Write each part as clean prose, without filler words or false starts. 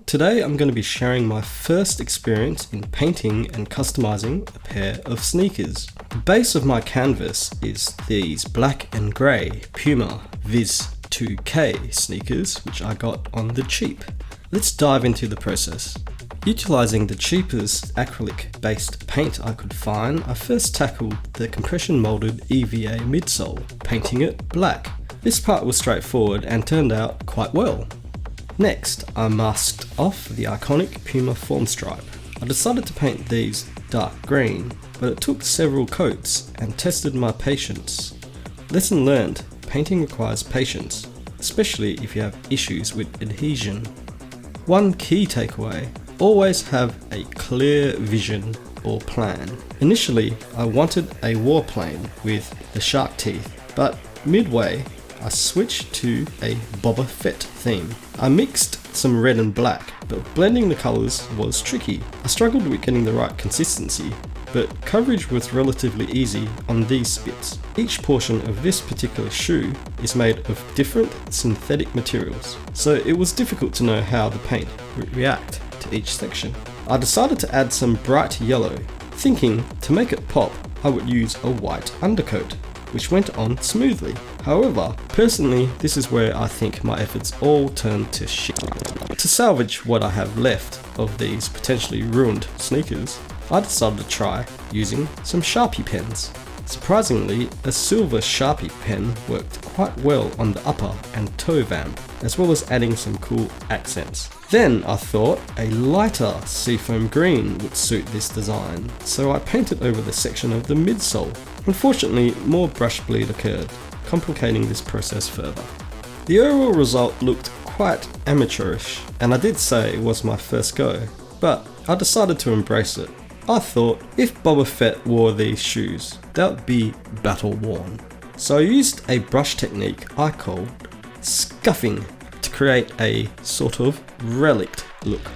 Today I'm going to be sharing my first experience in painting and customizing a pair of sneakers. The base of my canvas is these black and grey Puma Vis2K sneakers, which I got on the cheap. Let's dive into the process. Utilising the cheapest acrylic based paint I could find, I first tackled the compression moulded EVA midsole, painting it black. This part was straightforward and turned out quite well. Next, I masked off the iconic Puma form stripe. I decided to paint these dark green, but it took several coats and tested my patience. Lesson learned, painting requires patience, especially if you have issues with adhesion. One key takeaway, always have a clear vision or plan. Initially, I wanted a warplane with the shark teeth, but midway, I switched to a Boba Fett theme. I mixed some red and black, but blending the colours was tricky. I struggled with getting the right consistency, but coverage was relatively easy on these spits. Each portion of this particular shoe is made of different synthetic materials, so it was difficult to know how the paint would react to each section. I decided to add some bright yellow, thinking to make it pop I would use a white undercoat, which went on smoothly. However, personally, this is where I think my efforts all turned to shit. To salvage what I have left of these potentially ruined sneakers, I decided to try using some Sharpie pens. Surprisingly, a silver Sharpie pen worked quite well on the upper and toe vamp, as well as adding some cool accents. Then I thought a lighter seafoam green would suit this design, so I painted over the section of the midsole. Unfortunately, more brush bleed occurred, complicating this process further. The overall result looked quite amateurish, and I did say it was my first go, but I decided to embrace it. I thought if Boba Fett wore these shoes, that would be battle worn. So I used a brush technique I called scuffing to create a sort of relict look,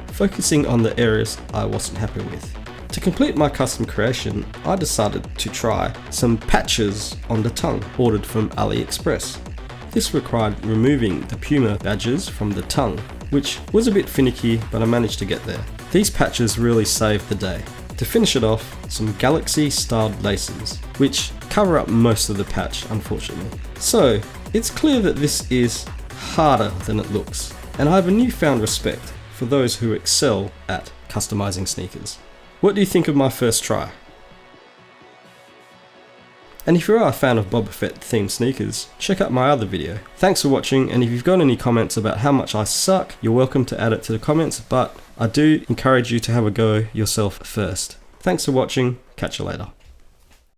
focusing on the areas I wasn't happy with. To complete my custom creation, I decided to try some patches on the tongue ordered from AliExpress. This required removing the Puma badges from the tongue, which was a bit finicky, but I managed to get there. These patches really saved the day. To finish it off, some galaxy styled laces, which cover up most of the patch, unfortunately. So, it's clear that this is harder than it looks, and I have a newfound respect for those who excel at customizing sneakers. What do you think of my first try? And if you are a fan of Boba Fett themed sneakers, check out my other video. Thanks for watching, and if you've got any comments about how much I suck, you're welcome to add it to the comments, but I do encourage you to have a go yourself first. Thanks for watching, catch you later.